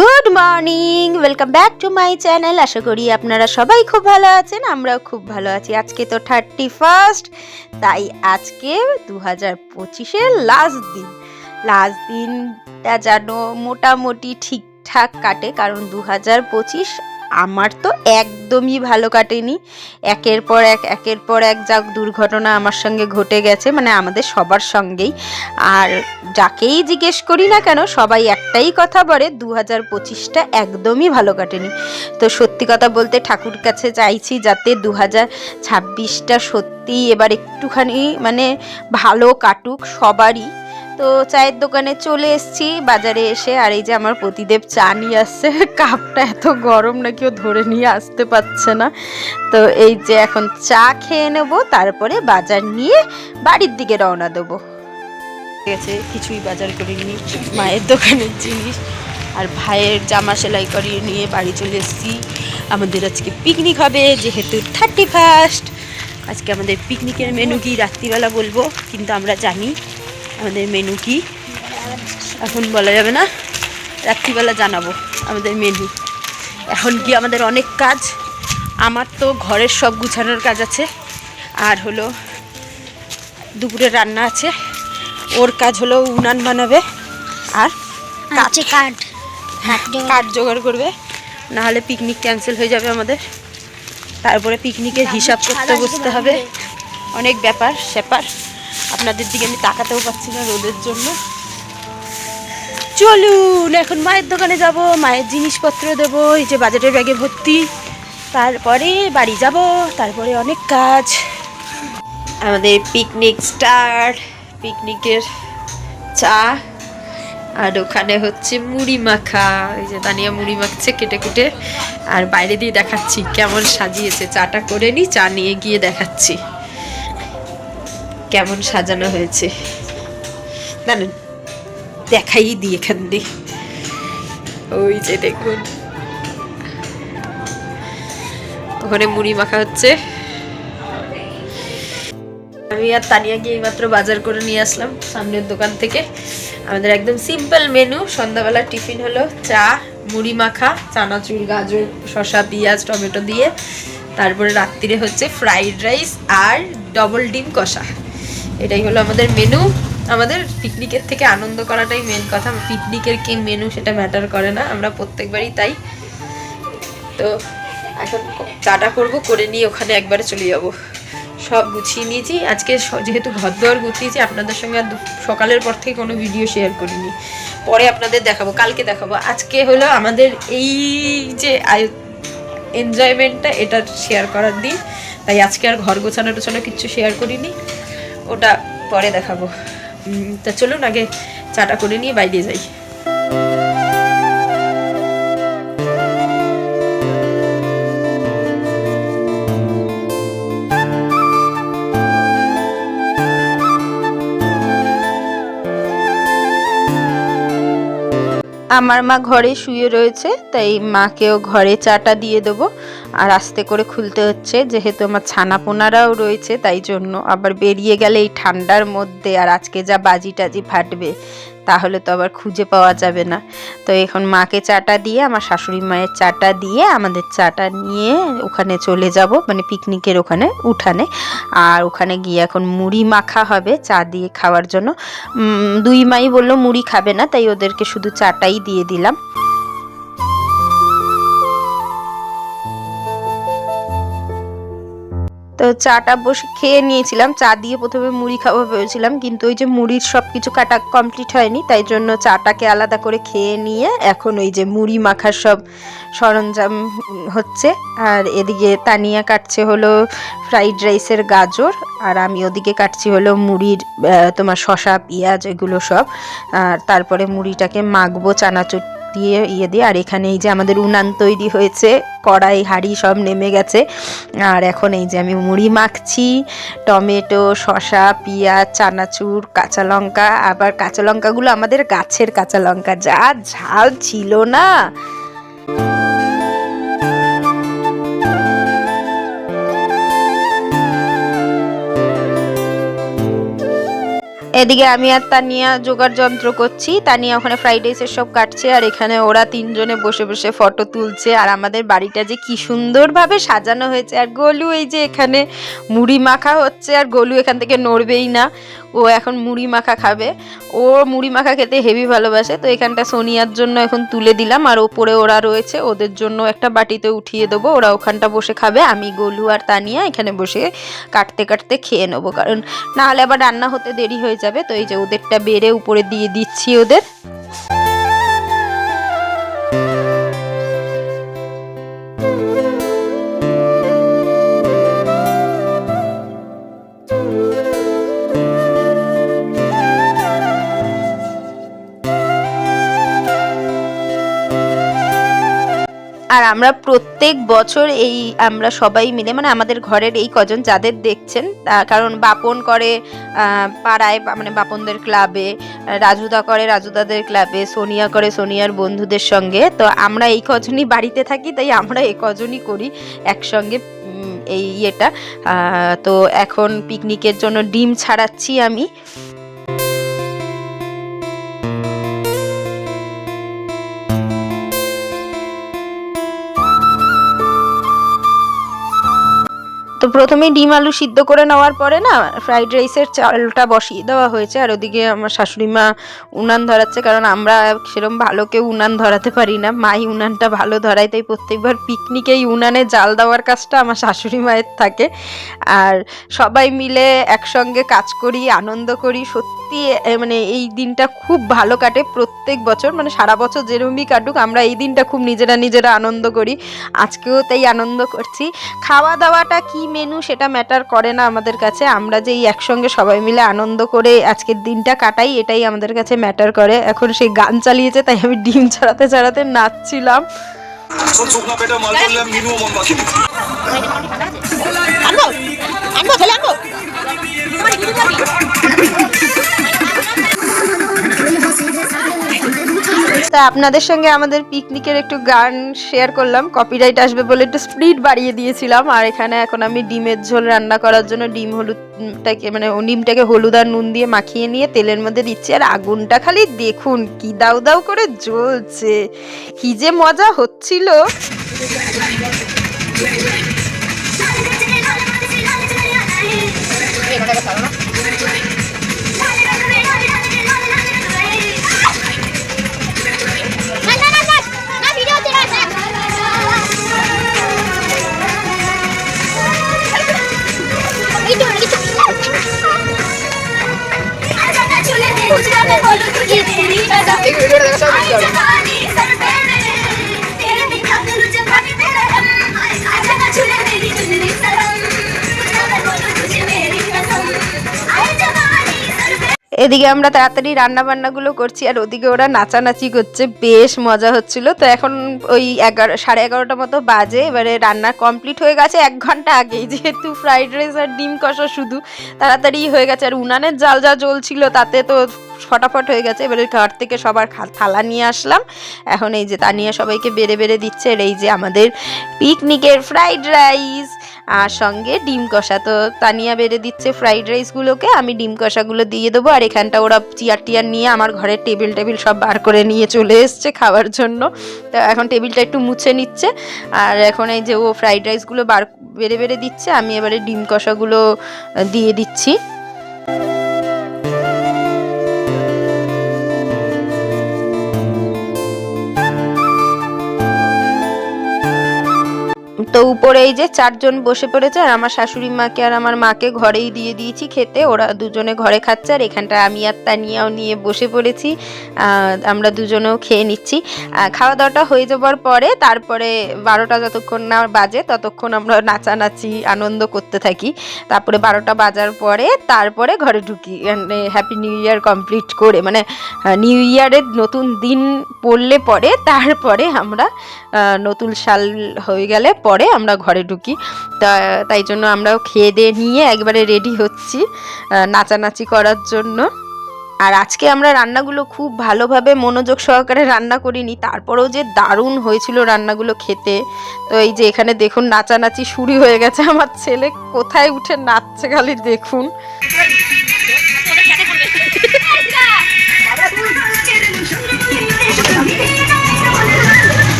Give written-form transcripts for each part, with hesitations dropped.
Good morning, welcome back to my channel. আশা করি আপনারা সবাই খুব ভালো আছেন, আমরাও খুব ভালো আছি। আজকে তো 31st, তাই আজকে 2025-এর লাস্ট দিনটা যেন মোটামুটি ঠিকঠাক কাটে, কারণ 2025 আমার তো একদমই ভালো কাটেনি। একের পর এক যা দুর্ঘটনা আমার সঙ্গে ঘটে গেছে, মানে আমাদের সবার সঙ্গেই। আর যাকেই জিজ্ঞেস করি না কেন, সবাই একটাই কথা বলে 2025টা একদমই ভালো কাটেনি। তো সত্যি কথা বলতে ঠাকুর কাছে চাইছি যাতে 2026টা সত্যিই এবার একটুখানি মানে ভালো কাটুক সবারই। তো চায়ের দোকানে চলে এসেছি বাজারে এসে, আর এই যে আমার প্রতিদেব চা নিয়ে আসছে। কাপটা এত গরম নাকি ও ধরে নিয়ে আসতে পারছে না। তো এই যে এখন চা খেয়ে নেবো, তারপরে বাজার নিয়ে বাড়ির দিকে রওনা দেবো। গেছে কিছুই বাজার করিনি, মায়ের দোকানের জিনিস আর ভাইয়ের জামা সেলাই করিয়ে নিয়ে বাড়ি চলে এসেছি। আমাদের আজকে পিকনিক হবে, যেহেতু 31st। আজকে আমাদের পিকনিকের মেনু কি রাত্রিবেলা বলবো, কিন্তু আমরা জানি আমাদের মেনু কি, এখন বলা যাবে না, রাত্রিবেলা জানাবো আমাদের মেনু। এখন কি আমাদের অনেক কাজ, আমার তো ঘরের সব গুছানোর কাজ আছে, আর হলো দুপুরে রান্না আছে। ওর কাজ হলো উনান বানাবে আর কাঠ জোগাড় করবে, নাহলে পিকনিক ক্যান্সেল হয়ে যাবে আমাদের। তারপরে পিকনিকের হিসাব করতে বসতে হবে, অনেক ব্যাপার স্যাপার। আপনাদের দিকে আমি তাকাতেও পাচ্ছি না রোদের জন্য। চলুন এখন মায়ের দোকানে যাব, মায়ের জিনিসপত্র দেবো, এই যে বাজারের ব্যাগে ভর্তি। তারপরে বাড়ি যাব, তারপরে অনেক কাজ। আমাদের পিকনিক স্টার্ট, পিকনিকের চা, আর ওখানে হচ্ছে মুড়ি মাখা। এই যে তানিয়া মুড়ি মাখছে কেটে কুটে, আর বাইরে দিয়ে দেখাচ্ছি কেমন সাজিয়েছে। চাটা করে নি, চা নিয়ে গিয়ে দেখাচ্ছি কেমন সাজানো হয়েছে। জানেন, দেখাই দিই এখান দিয়ে। ওই যে দেখুন, ওখানে মুড়ি মাখা হচ্ছে। আমি আর তানিয়া গিয়ে মাত্র বাজার করে নিয়ে আসলাম সামনের দোকান থেকে। আমাদের একদম সিম্পল মেনু। সন্ধ্যাবেলা টিফিন হলো চা, মুড়ি মাখা, চানাচুর, গাজর, শসা, পেঁয়াজ, টমেটো দিয়ে। তারপরে রাত্রিরে হচ্ছে ফ্রাইড রাইস আর ডবল ডিম কষা। এটাই হলো আমাদের মেনু। আমাদের পিকনিকের থেকে আনন্দ করাটাই মেন কথা, পিকনিকের কি মেনু সেটা ম্যাটার করে না, আমরা প্রত্যেকবারই তাই। তো এখন চাটা করবো, করে নিয়ে ওখানে একবারে চলে যাবো। সব গুছিয়ে নিয়েছি আজকে, যেহেতু ঘর দুয়ার গুছিয়েছি। আপনাদের সঙ্গে আর সকালের পর থেকে কোনো ভিডিও শেয়ার করিনি, পরে আপনাদের দেখাবো, কালকে দেখাবো। আজকে হলো আমাদের এই যে এনজয়মেন্টটা, এটা শেয়ার করার দিন, তাই আজকে আর ঘর গোছানো টোছানো কিচ্ছু শেয়ার করিনি, ওটা পরে দেখাবো। তা চলুন আগে চাটা করে নিয়ে বাইরে যাই। আমার মা ঘরে শুয়ে রয়েছে, তাই মাকেও ঘরে চাটা দিয়ে দেবো। আর আস্তে করে খুলতে হচ্ছে, যেহেতু আমার ছানাপোনারাও রয়েছে, তাই জন্য। আবার বেরিয়ে গেলে এই ঠান্ডার মধ্যে, আর আজকে যা বাজি টাজি ফাটবে, তাহলে তো আবার খুঁজে পাওয়া যাবে না। তো এখন মাকে চাটা দিয়ে, আমার শাশুড়ি মায়ের চাটা দিয়ে, আমাদের চাটা নিয়ে ওখানে চলে যাব, মানে পিকনিকের ওখানে উঠানে। আর ওখানে গিয়ে এখন মুড়ি মাখা হবে চা দিয়ে খাওয়ার জন্য। দুই মাই বললো মুড়ি খাবে না, তাই ওদেরকে শুধু চাটাই দিয়ে দিলাম। তো চাটা বসে খেয়ে নিয়েছিলাম, চা দিয়ে প্রথমে মুড়ি খাবো ভেবেছিলাম, কিন্তু ওই যে মুড়ির সব কিছু কাটা কমপ্লিট হয়নি, তাই জন্য চাটাকে আলাদা করে খেয়ে নিয়ে এখন ওই যে মুড়ি মাখার সব সরঞ্জাম হচ্ছে। আর এদিকে তানিয়া কাটছে হলো ফ্রাইড রাইসের গাজর, আর আমি ওদিকে কাটছি হলো মুড়ির তোমার শসা, পেঁয়াজ, এগুলো সব। আর তারপরে মুড়িটাকে মাখবো চানাচুর দিয়ে। আর এখানে এই যে আমাদের উনান তৈরি হয়েছে, কড়াই হাঁড়ি সব নেমে গেছে। আর এখন এই যে আমি মুড়ি মাখছি, টমেটো, শসা, পেঁয়াজ, চানাচুর, কাঁচা লঙ্কা। আবার কাঁচা লঙ্কাগুলো আমাদের গাছের কাঁচা লঙ্কা, যা ঝাল ছিল না। এদিকে আমি আর তানিয়া জোগাড় যন্ত্র করছি, তানিয়া ওখানে ফ্রাইড রাইসের সব কাটছে আর এখানে ওরা তিনজনে বসে বসে ফটো তুলছে। আর আমাদের বাড়িটা যে কি সুন্দরভাবে সাজানো হয়েছে। আর গোলু এই যে এখানে মুড়ি মাখা হচ্ছে, আর গোলু এখান থেকে নড়বেই না, ও এখন মুড়ি মাখা খাবে। ও মুড়ি মাখা খেতে হেভি ভালোবাসে। তো এখানটা সোনিয়ার জন্য এখন তুলে দিলাম, আর ওপরে ওরা রয়েছে, ওদের জন্য একটা বাটিতে উঠিয়ে দেবো, ওরা ওখানটা বসে খাবে। আমি গোলু আর তানিয়া এখানে বসে কাটতে কাটতে খেয়ে নেবো, কারণ না হলে আবার রান্না হতে দেরি হয়ে যাবে। তো এই যে ওদেরটা বেড়ে উপরে দিয়ে দিচ্ছি ওদের। আর আমরা প্রত্যেক বছর আমরা সবাই মিলে, মানে আমাদের ঘরের এই কজন যাদের দেখছেন, কারণ বাপন করে পাড়ায়, মানে বাপনদের ক্লাবে, রাজুদা করে রাজুদাদের ক্লাবে, সোনিয়া করে সোনিয়ার বন্ধুদের সঙ্গে। তো আমরা এই কজনই বাড়িতে থাকি, তাই আমরা এই কজনই করি একসঙ্গে এই ইয়েটা। তো এখন পিকনিকের জন্য ডিম ছাড়াচ্ছি আমি। তো প্রথমেই ডিম আলু সিদ্ধ করে নেওয়ার পরে না ফ্রাইড রাইসের চালটা বসিয়ে দেওয়া হয়েছে। আর ওদিকে আমার শাশুড়ি মা উনান ধরাচ্ছে, কারণ আমরা সেরকম ভালো কেউ উনান ধরাতে পারি না, মাই উনানটা ভালো ধরায়। তাই প্রত্যেকবার পিকনিকেই উনানে জাল দেওয়ার কাজটা আমার শাশুড়ি মায়ের থাকে। আর সবাই মিলে একসঙ্গে কাজ করি, আনন্দ করি। সত্যি মানে এই দিনটা খুব ভালো কাটে প্রত্যেক বছর, মানে সারা বছর যেরকমই কাটুক, আমরা এই দিনটা খুব নিজেরা আনন্দ করি। আজকেও তাই আনন্দ করছি। খাওয়া দাওয়াটা কি মেনু সেটা ম্যাটার করে না আমাদের কাছে, আমরা যে এই একসঙ্গে সবাই মিলে আনন্দ করে আজকের দিনটা কাটাই, এটাই আমাদের কাছে ম্যাটার করে। এখন সেই গান চালিয়েছে, তাই আমি ডিম ছাড়াতে ছাড়াতে নাচছিলাম। তা আপনাদের সঙ্গে আমাদের পিকনিকের একটু গান শেয়ার করলাম, কপিরাইট আসবে বলে একটু স্পিড বাড়িয়ে দিয়েছিলাম। আর এখানে এখন আমি ডিমের ঝোল রান্না করার জন্য ডিমটাকে হলুদ আর নুন দিয়ে মাখিয়ে নিয়ে তেলের মধ্যে দিচ্ছি। আর আগুনটা খালি দেখুন কি দাউ দাউ করে জ্বলছে, কি যে মজা হচ্ছিল। এদিকে আমরা তাড়াতাড়ি রান্না বান্নাগুলো করছি, আর ওদিকে ওরা নাচানাচি করছে, বেশ মজা হচ্ছিল। তো এখন ওই 11:30 মতো বাজে, এবারে রান্না কমপ্লিট হয়ে গেছে 1 ঘন্টা আগেই, যেহেতু ফ্রাইড রাইস আর ডিম কষা শুধু তাড়াতাড়ি হয়ে গেছে। আর উনানের জাল যা জ্বলছিল তাতে তো ফটাফট হয়ে গেছে। এবারে ঘর থেকে সবার থালা নিয়ে আসলাম, এখন এই যে তানিয়া সবাইকে বেড়ে বেড়ে দিচ্ছে। আর এই যে আমাদের পিকনিকের ফ্রাইড রাইস আর সঙ্গে ডিম কষা। তো তানিয়া বেড়ে দিচ্ছে ফ্রাইড রাইসগুলোকে, আমি ডিম কষাগুলো দিয়ে দেবো। আর এখানটা ওরা চেয়ার টিয়ার নিয়ে আমার ঘরের টেবিল সব বার করে নিয়ে চলে এসছে খাওয়ার জন্য। তো এখন টেবিলটা একটু মুছে নিচ্ছে। আর এখন এই যে ও ফ্রাইড রাইসগুলো বেড়ে বেড়ে দিচ্ছে, আমি এবারে ডিম কষাগুলো দিয়ে দিচ্ছি। তো উপরে এই যে 4 জন বসে পড়েছে, আর আমার শাশুড়ি মাকে আর আমার মাকে ঘরেই দিয়ে দিয়েছি খেতে, ওরা দুজনে ঘরে খাচ্ছে। আর এখানটা আমি আর তানিয়াও নিয়ে বসে পড়েছি, আমরা দুজনেও খেয়ে নিচ্ছি। খাওয়া দাওয়াটা হয়ে যাবার পরে তারপরে 12টা যতক্ষণ না বাজে ততক্ষণ আমরা নাচানাচি আনন্দ করতে থাকি। তারপরে 12টা বাজার পরে তারপরে ঘরে ঢুকি, মানে হ্যাপি নিউ ইয়ার কমপ্লিট করে, মানে নিউ ইয়ারের নতুন দিন পড়লে পরে তারপরে আমরা নতুন সাল হয়ে গেলে পরে আমরা ঘরে ঢুকি। তাই জন্য আমরাও খেয়ে দিয়ে নিয়ে একবারে রেডি হচ্ছি নাচানাচি করার জন্য। আর আজকে আমরা রান্নাগুলো খুব ভালোভাবে মনোযোগ সহকারে রান্না করিনি, তারপরেও যে দারুণ হয়েছিল রান্নাগুলো খেতে। তো এই যে এখানে দেখুন নাচানাচি শুরু হয়ে গেছে, আমার ছেলে কোথায় উঠে নাচছে খালি দেখুন।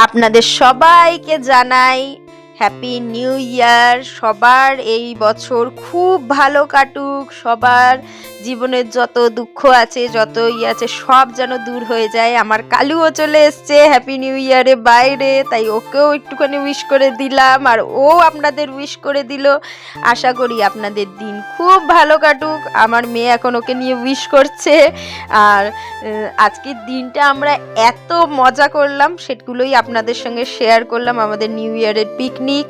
আপনাদের সবাইকে জানাই হ্যাপি নিউ ইয়ার। সবার এই বছর খুব ভালো কাটুক, সবার জীবনের যত দুঃখ আছে যত আছে সব যেন দূর হয়ে যায়। আমার কালুও চলে এসছে হ্যাপি নিউ ইয়ারে বাইরে, তাই ওকেও একটুখানি উইশ করে দিলাম আর ও আপনাদের উইশ করে দিল। আশা করি আপনাদের দিন খুব ভালো কাটুক। আমার মেয়ে এখন ওকে নিয়ে উইশ করছে। আর আজকের দিনটা আমরা এত মজা করলাম সেগুলোই আপনাদের সঙ্গে শেয়ার করলাম, আমাদের নিউ ইয়ারের পিকনিক।